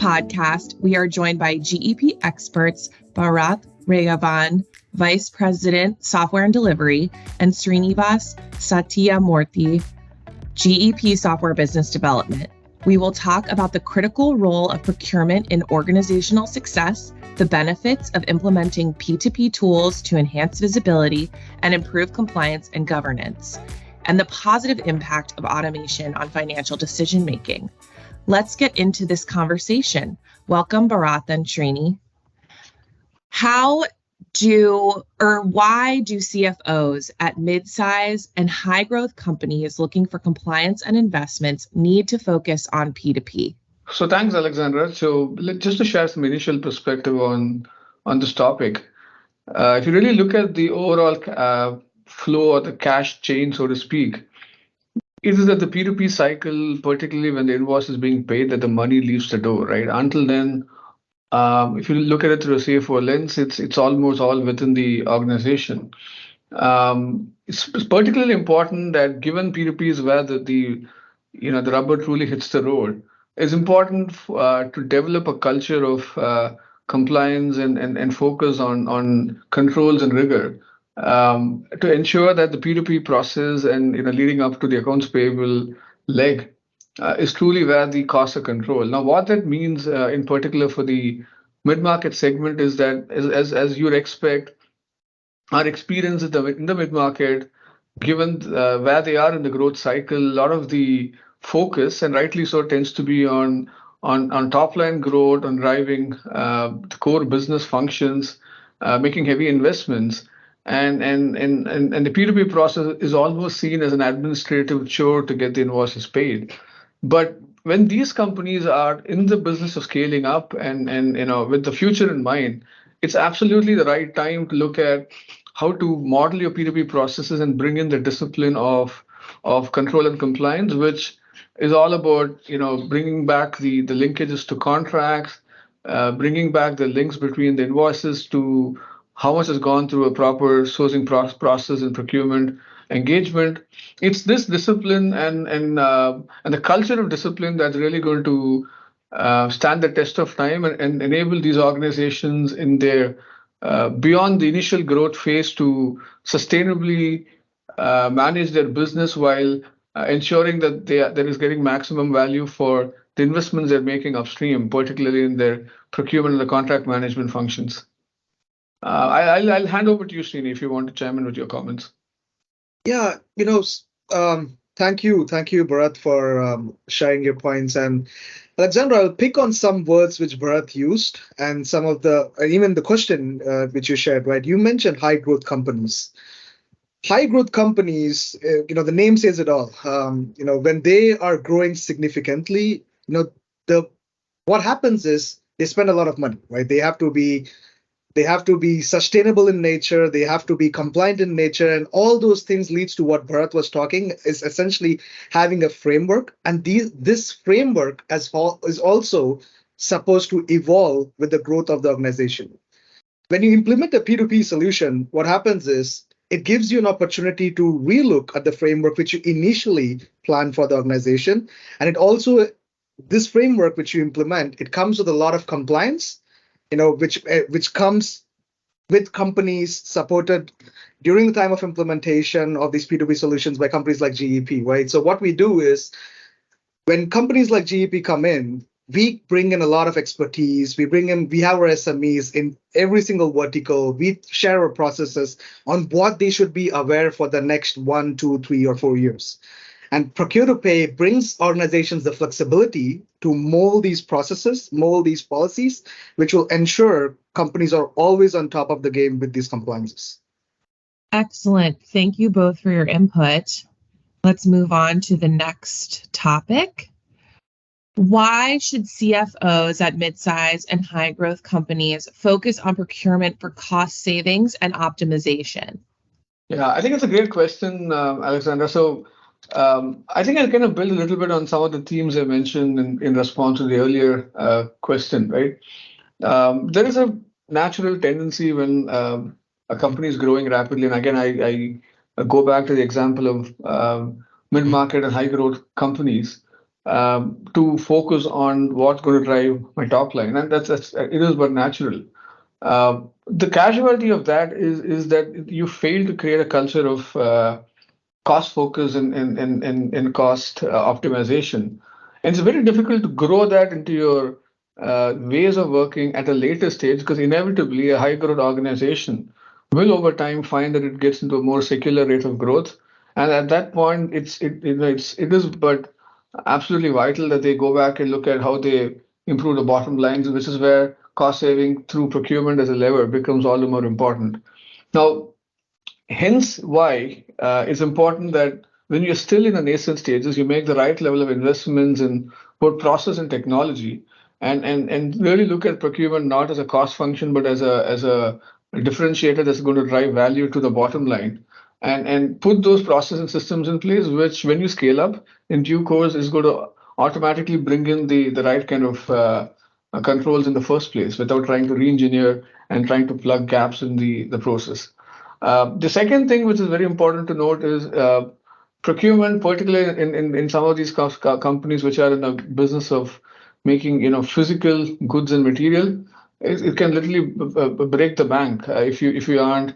podcast, we are joined by GEP experts Bharath Raghavan, Vice President, Software and Delivery, and Srinivas Sathiyamoorthy, GEP Software Business Development. We will talk about the critical role of procurement in organizational success, the benefits of implementing P2P tools to enhance visibility and improve compliance and governance, and the positive impact of automation on financial decision-making. Let's get into this conversation. Welcome, Bharath and Srini. Why do CFOs at mid-size and high-growth companies looking for compliance and investments need to focus on P2P? So thanks, Alexandra. So just to share some initial perspective on this topic, if you really look at the overall flow or the cash chain, so to speak, it is that the P2P cycle, particularly when the invoice is being paid, that the money leaves the door, right? Until then, if you look at it through a CFO lens, it's almost all within the organization. It's particularly important that given P2P is where the rubber truly hits the road, it's important to develop a culture of compliance and focus on controls and rigor to ensure that the P2P process and leading up to the accounts payable leg is truly where the costs are controlled. Now, what that means in particular for the mid-market segment is that, as you'd expect, our experience in the mid-market, given where they are in the growth cycle, a lot of the focus, and rightly so, tends to be on top-line growth, on driving the core business functions, making heavy investments. And the P2P process is almost seen as an administrative chore to get the invoices paid. But when these companies are in the business of scaling up and with the future in mind, it's absolutely the right time to look at how to model your P2P processes and bring in the discipline of control and compliance, which is all about bringing back the linkages to contracts, bringing back the links between the invoices to how much has gone through a proper sourcing process and procurement engagement. It's this discipline and the culture of discipline that's really going to stand the test of time and enable these organizations in their beyond the initial growth phase to sustainably manage their business while ensuring that there is getting maximum value for the investments they're making upstream, particularly in their procurement and the contract management functions. I'll hand over to you, Srini, if you want to chime in with your comments. Yeah, thank you, Bharath, for sharing your points. And Alexandra, I'll pick on some words which Bharath used and some of even the question which you shared, right? You mentioned high growth companies. High growth companies, the name says it all. When they are growing significantly, what happens is they spend a lot of money, right? They have to be sustainable in nature. They have to be compliant in nature, and all those things leads to what Bharath was talking is essentially having a framework. And this framework is also supposed to evolve with the growth of the organization. When you implement a P2P solution, what happens is it gives you an opportunity to relook at the framework which you initially planned for the organization. And it also, this framework which you implement, it comes with a lot of compliance, which comes with companies supported during the time of implementation of these P2P solutions by companies like GEP, right? So what we do is when companies like GEP come in, we bring in a lot of expertise. We have our SMEs in every single vertical. We share our processes on what they should be aware for the next 1, 2, 3, or 4 years. And Procure to Pay brings organizations the flexibility to mold these processes, mold these policies, which will ensure companies are always on top of the game with these compliances. Excellent. Thank you both for your input. Let's move on to the next topic. Why should CFOs at mid-size and high-growth companies focus on procurement for cost savings and optimization? Yeah, I think it's a great question, Alexandra. So I think I'll kind of build a little bit on some of the themes I mentioned in response to the earlier question, right? There is a natural tendency when a company is growing rapidly, and again, I go back to the example of mid-market and high-growth companies. to focus on what's going to drive my top line, and that's it is but natural. The casualty of that is that you fail to create a culture of cost focus and cost optimization. And it's very difficult to grow that into your ways of working at a later stage, because inevitably a high growth organization will over time find that it gets into a more secular rate of growth. And at that point, it is but absolutely vital that they go back and look at how they improve the bottom lines, which is where cost saving through procurement as a lever becomes all the more important. Now, hence why it's important that when you're still in the nascent stages, you make the right level of investments in both process and technology, and really look at procurement not as a cost function, but as a differentiator that's going to drive value to the bottom line. And put those process and systems in place, which when you scale up in due course is going to automatically bring in the right kind of controls in the first place without trying to re-engineer and trying to plug gaps in the process. The second thing which is very important to note is procurement, particularly in some of these companies which are in the business of making physical goods and material, it can literally break the bank if you aren't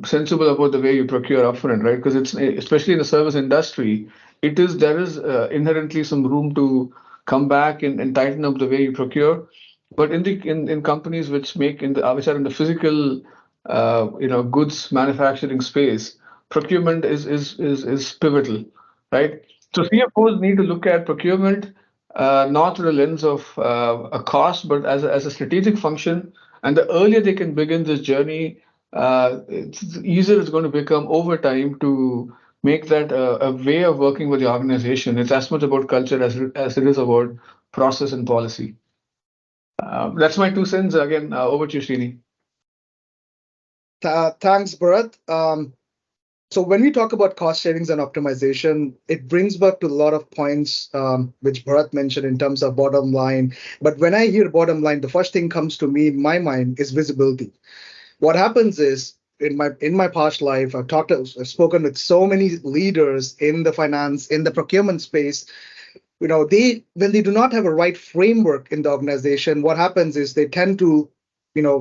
sensible about the way you procure upfront, right? Because it's especially in the service industry, there is inherently some room to come back and tighten up the way you procure. But in companies which are in the physical goods manufacturing space, procurement is pivotal, right? So CFOs need to look at procurement not through the lens of a cost, but as a strategic function. And the earlier they can begin this journey, it's easier it's going to become over time to make that a way of working with the organization. It's as much about culture as it is about process and policy. That's my 2 cents. Again, over to you, Srini. Thanks, Bharat. So when we talk about cost savings and optimization, it brings back to a lot of points which Bharat mentioned in terms of bottom line. But when I hear bottom line, the first thing comes to me in my mind is visibility. What happens is in my past life, I've spoken with so many leaders in the finance, in the procurement space. When they do not have a right framework in the organization, what happens is they tend to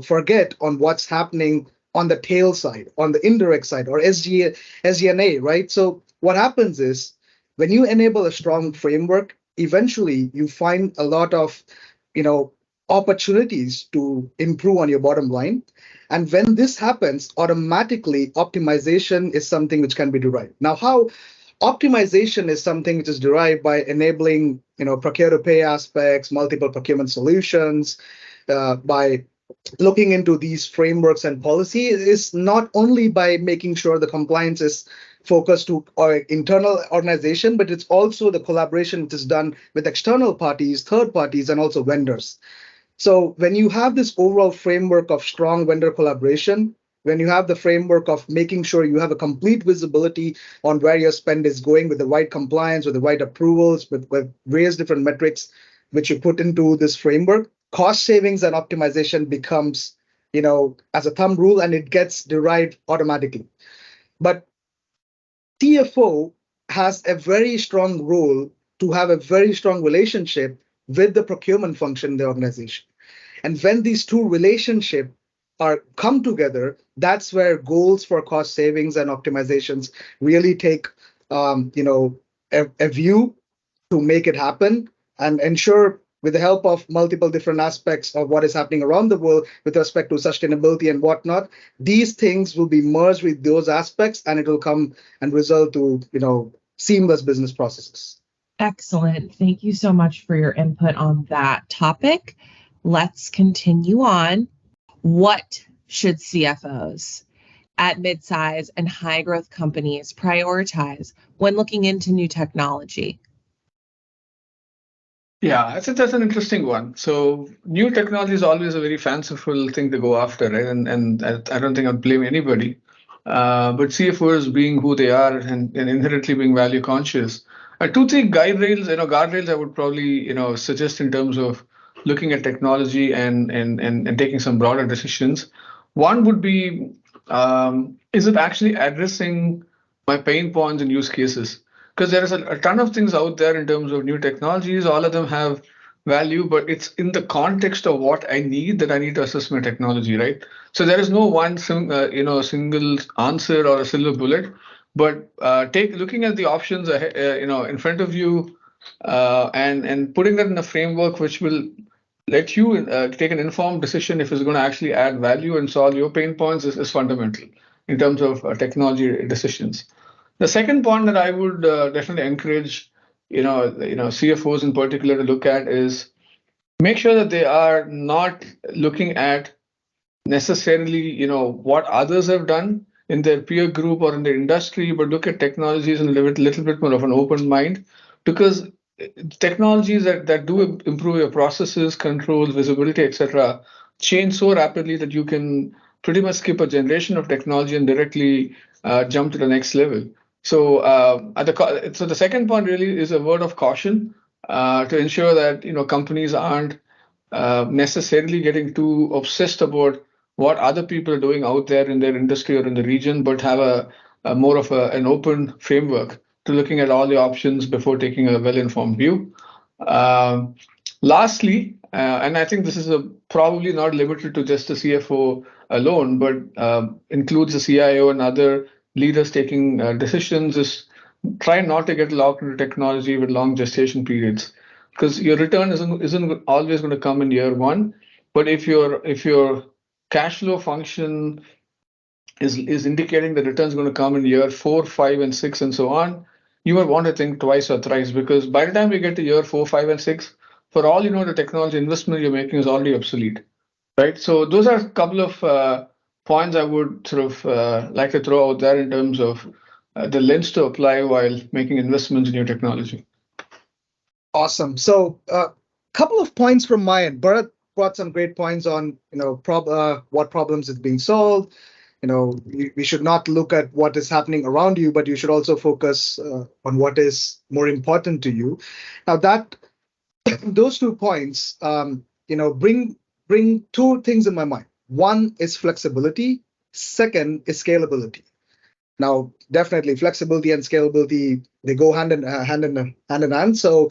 forget on what's happening on the tail side, on the indirect side, or SG&A, right? So what happens is when you enable a strong framework, eventually you find a lot of opportunities to improve on your bottom line. And when this happens, automatically optimization is something which can be derived. Now, how optimization is something which is derived by enabling procure to pay aspects, multiple procurement solutions, by looking into these frameworks and policy is not only by making sure the compliance is focused to our internal organization, but it's also the collaboration which is done with external parties, third parties, and also vendors. So when you have this overall framework of strong vendor collaboration, when you have the framework of making sure you have a complete visibility on where your spend is going with the right compliance, with the right approvals, with various different metrics which you put into this framework, cost savings and optimization becomes, as a thumb rule, and it gets derived automatically. But CFO has a very strong role to have a very strong relationship with the procurement function in the organization. And when these two relationships come together, that's where goals for cost savings and optimizations really take a view to make it happen and ensure, with the help of multiple different aspects of what is happening around the world with respect to sustainability and whatnot, these things will be merged with those aspects, and it will come and result to seamless business processes. Excellent. Thank you so much for your input on that topic. Let's continue on. What should CFOs at mid-size and high-growth companies prioritize when looking into new technology? Yeah, that's an interesting one. So new technology is always a very fanciful thing to go after, right? And I don't think I'd blame anybody. But CFOs being who they are and inherently being value conscious, 2, 3 guardrails I would probably suggest in terms of looking at technology and taking some broader decisions. One would be, is it actually addressing my pain points and use cases? because there is a ton of things out there in terms of new technologies. All of them have value, but it's in the context of what I need that I need to assess my technology, right? So there is no one single answer or a silver bullet, but looking at the options ahead, in front of you, and putting that in a framework which will let you take an informed decision if it's going to actually add value and solve your pain points is fundamental in terms of technology decisions. The second point that I would definitely encourage, CFOs in particular to look at is make sure that they are not looking at necessarily, what others have done in their peer group or in their industry, but look at technologies in a little bit more of an open mind, because technologies that do improve your processes, controls, visibility, etc., change so rapidly that you can pretty much skip a generation of technology and directly jump to the next level. So, so the second point really is a word of caution to ensure that companies aren't necessarily getting too obsessed about what other people are doing out there in their industry or in the region, but have a more of an open framework to looking at all the options before taking a well-informed view. Lastly, and I think this is probably not limited to just the CFO alone, but includes the CIO and other leaders taking decisions, is try not to get locked into technology with long gestation periods, because your return isn't always going to come in year one. But if your cash flow function is indicating the return is going to come in year 4, 5, and 6, and so on, you might want to think twice or thrice, because by the time you get to year 4, 5, and 6, for all you know, the technology investment you're making is already obsolete, right? So those are a couple of points I would sort of like to throw out there in terms of the lens to apply while making investments in new technology. Awesome. So a couple of points from my end. Bharat brought some great points on what problems is being solved. We should not look at what is happening around you, but you should also focus on what is more important to you. Now that those 2 points, bring 2 things in my mind. One is flexibility. Second is scalability. Now, definitely flexibility and scalability, they go hand in hand. So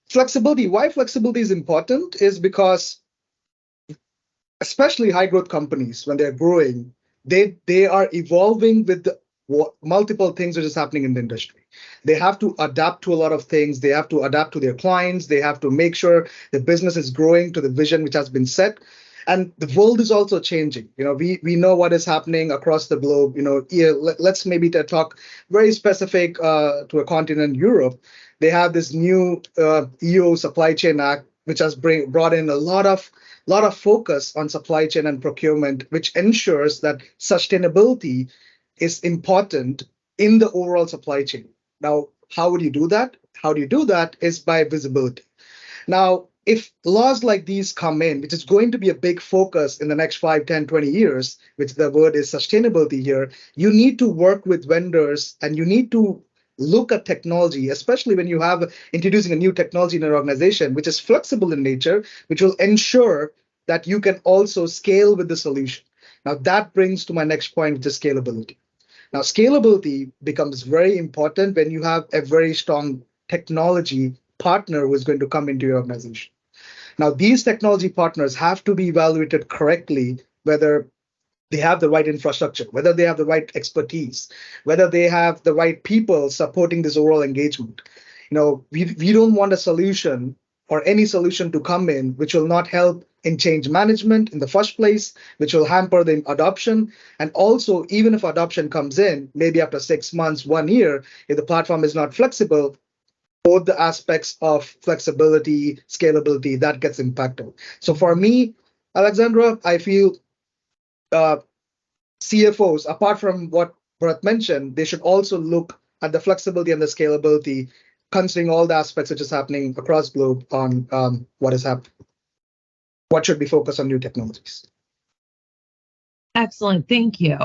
flexibility, why flexibility is important is because especially high growth companies, when they're growing, they are evolving with multiple things which is happening in the industry. They have to adapt to a lot of things. They have to adapt to their clients. They have to make sure the business is growing to the vision which has been set. And the world is also changing. We know what is happening across the globe. Let's maybe talk very specific to a continent, Europe. They have this new EU Supply Chain Act, which has brought in a lot of focus on supply chain and procurement, which ensures that sustainability is important in the overall supply chain. Now, how would you do that? How do you do that is by visibility. Now, if laws like these come in, which is going to be a big focus in the next 5, 10, 20 years, which the word is sustainability here, you need to work with vendors and you need to look at technology, especially when you have introducing a new technology in an organization, which is flexible in nature, which will ensure that you can also scale with the solution. Now, that brings to my next point, which is scalability. Now, scalability becomes very important when you have a very strong technology partner who is going to come into your organization. Now, these technology partners have to be evaluated correctly, whether they have the right infrastructure, whether they have the right expertise, whether they have the right people supporting this overall engagement. We don't want a solution or any solution to come in which will not help in change management in the first place, which will hamper the adoption. And also, even if adoption comes in, maybe after 6 months, 1 year, if the platform is not flexible, both the aspects of flexibility, scalability, that gets impacted. So for me, Alexandra, I feel CFOs, apart from what Bharath mentioned, they should also look at the flexibility and the scalability, considering all the aspects which is happening across globe on what is happening. What should be focused on new technologies? Excellent, thank you.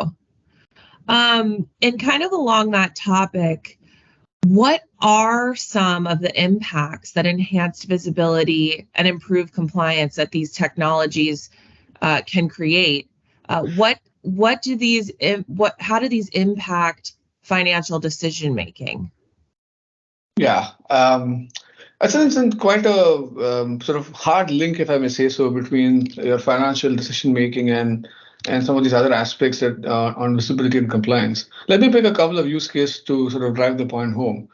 And kind of along that topic, what are some of the impacts that enhanced visibility and improved compliance that these technologies can create? How do these impact financial decision making? Yeah. It's quite a sort of hard link, if I may say so, between your financial decision making and some of these other aspects that on visibility and compliance. Let me pick a couple of use cases to sort of drive the point home.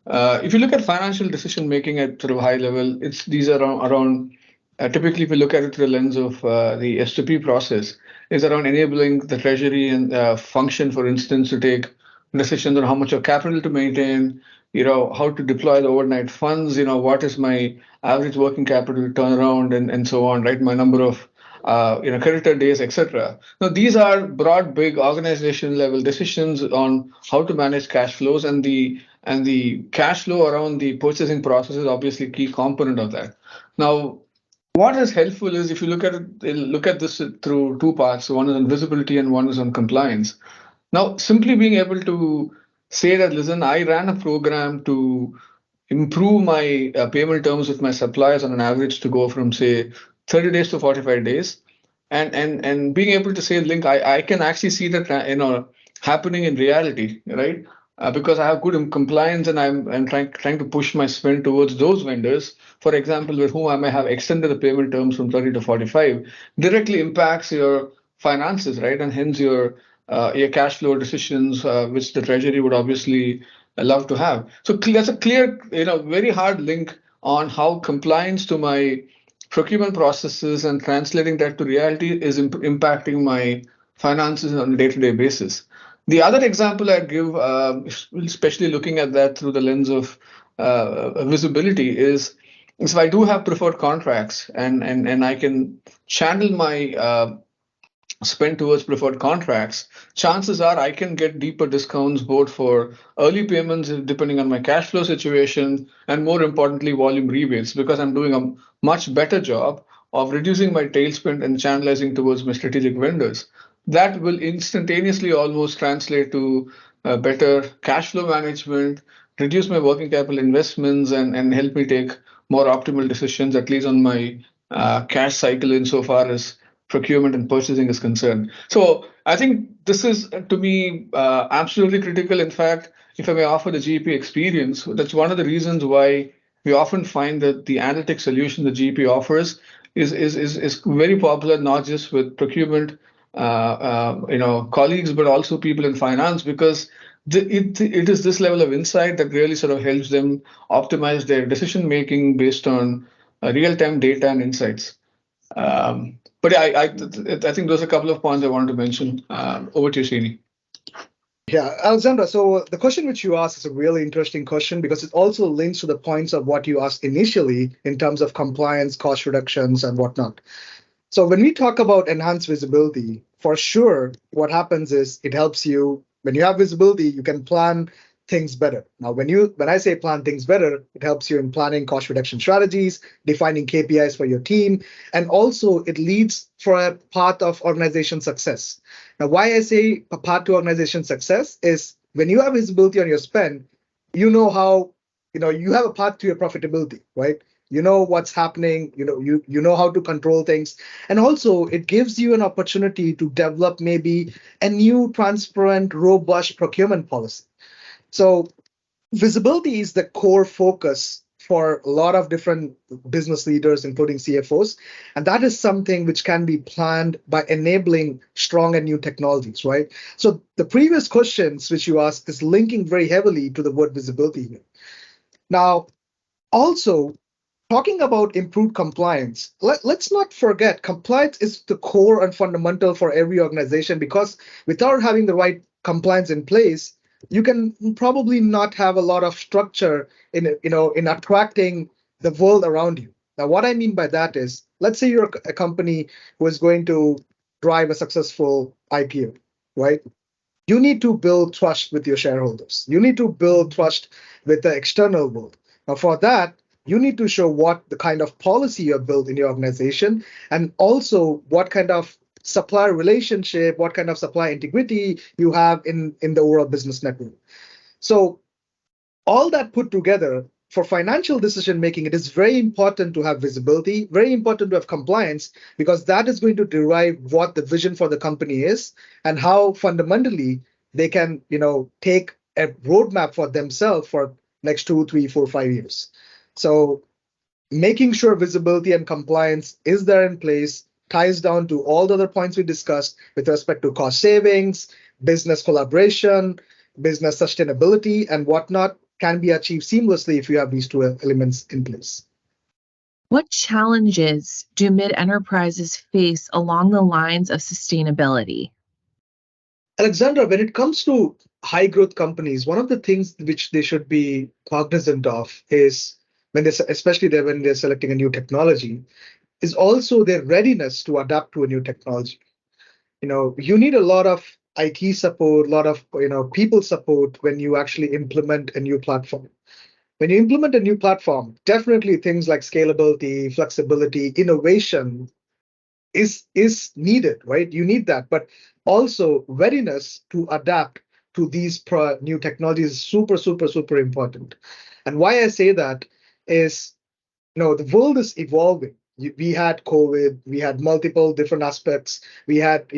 If you look at financial decision making at sort of high level, it's these are around typically if you look at it through the lens of the S2P process, is around enabling the treasury and function, for instance, to take decisions on how much of capital to maintain, how to deploy the overnight funds, what is my average working capital turnaround and so on, right? My number of creditor days, etc. Now, these are broad, big organization level decisions on how to manage cash flows, and the cash flow around the purchasing process is obviously a key component of that. Now, what is helpful is if you look at this through two parts. One is on visibility and one is on compliance. Now, simply being able to say that, listen, I ran a program to improve my payment terms with my suppliers on an average to go from say 30 days to 45 days, and being able to say, link, I can actually see that happening in reality, right? Because I have good compliance and I'm trying to push my spend towards those vendors, for example, with whom I may have extended the payment terms from 30 to 45, directly impacts your finances, right? And hence your cash flow decisions, which the treasury would obviously love to have. So there's a clear, very hard link on how compliance to my procurement processes and translating that to reality is impacting my finances on a day-to-day basis. The other example I'd give, especially looking at that through the lens of visibility, is if I do have preferred contracts and I can channel my spend towards preferred contracts, chances are I can get deeper discounts both for early payments depending on my cash flow situation, and more importantly, volume rebates, because I'm doing a much better job of reducing my tail spend and channelizing towards my strategic vendors. That will instantaneously almost translate to better cash flow management, reduce my working capital investments, and help me take more optimal decisions, at least on my cash cycle insofar as procurement and purchasing is concerned. So I think this is, to me, absolutely critical. In fact, if I may offer the GEP experience, that's one of the reasons why we often find that the analytic solution the GEP offers is very popular, not just with procurement colleagues, but also people in finance, because it is this level of insight that really sort of helps them optimize their decision making based on real-time data and insights. But yeah, I think those are a couple of points I wanted to mention. Over to you, Srini. Yeah, Alexandra, so the question which you asked is a really interesting question because it also links to the points of what you asked initially in terms of compliance, cost reductions, and whatnot. So when we talk about enhanced visibility, for sure, what happens is it helps you, when you have visibility, you can plan things better. Now, when I say plan things better, it helps you in planning cost reduction strategies, defining KPIs for your team, and also it leads for a path of organization success. Now, why I say a path to organization success is when you have visibility on your spend, you know how, you have a path to your profitability, right? You know what's happening, you know how to control things, and also it gives you an opportunity to develop maybe a new transparent robust procurement policy. So visibility is the core focus for a lot of different business leaders, including CFOs. And that is something which can be planned by enabling strong and new technologies, right? So the previous questions which you asked is linking very heavily to the word visibility here. Now, also, talking about improved compliance, let's not forget compliance is the core and fundamental for every organization, because without having the right compliance in place, you can probably not have a lot of structure in attracting the world around you. Now, what I mean by that is, let's say you're a company who is going to drive a successful IPO, right? You need to build trust with your shareholders. You need to build trust with the external world. Now, for that, you need to show what the kind of policy you have built in your organization, and also what kind of supplier relationship, what kind of supply integrity you have in the overall business network. So all that put together, for financial decision making, it is very important to have visibility, very important to have compliance, because that is going to derive what the vision for the company is and how fundamentally they can, take a roadmap for themselves for next 2, 3, 4, 5 years. So making sure visibility and compliance is there in place ties down to all the other points we discussed with respect to cost savings, business collaboration, business sustainability, and whatnot can be achieved seamlessly if you have these two elements in place. What challenges do mid-enterprises face along the lines of sustainability? Alexandra, when it comes to high growth companies, one of the things which they should be cognizant of is especially when they're selecting a new technology, is also their readiness to adapt to a new technology. You need a lot of IT support, a lot of people support when you actually implement a new platform. When you implement a new platform, definitely things like scalability, flexibility, innovation is needed, right? You need that, but also readiness to adapt to these new technologies is super, super, super important. And why I say that is, the world is evolving. We had COVID, we had multiple different aspects. We had,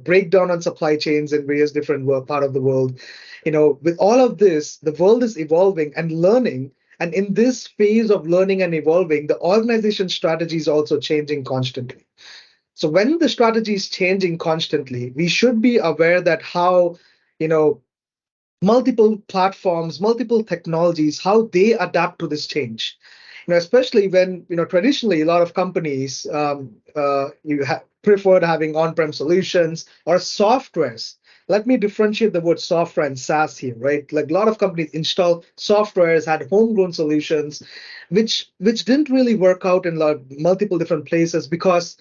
breakdown on supply chains in various different part of the world. With all of this, the world is evolving and learning. And in this phase of learning and evolving, the organization strategy is also changing constantly. So when the strategy is changing constantly, we should be aware that how, multiple platforms, multiple technologies, how they adapt to this change. Especially when, traditionally a lot of companies preferred having on-prem solutions or softwares. Let me differentiate the word software and SaaS here, right? Like a lot of companies install softwares, had homegrown solutions, which didn't really work out in multiple different places because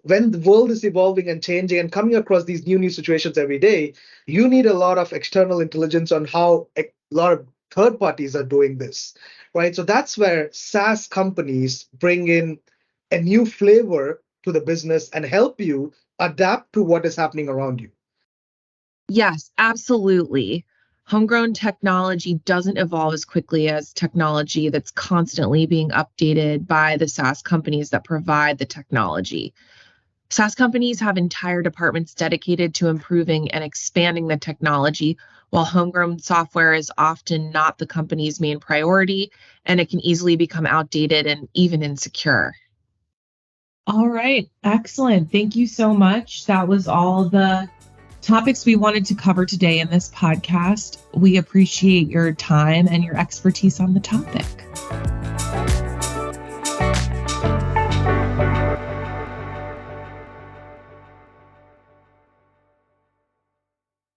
when the world is evolving and changing and coming across these new situations every day, you need a lot of external intelligence on how a lot of third parties are doing this, right? So that's where SaaS companies bring in a new flavor to the business and help you adapt to what is happening around you. Yes, absolutely. Homegrown technology doesn't evolve as quickly as technology that's constantly being updated by the SaaS companies that provide the technology. SaaS companies have entire departments dedicated to improving and expanding the technology, while homegrown software is often not the company's main priority, and it can easily become outdated and even insecure. All right, excellent. Thank you so much. That was all the topics we wanted to cover today in this podcast. We appreciate your time and your expertise on the topic.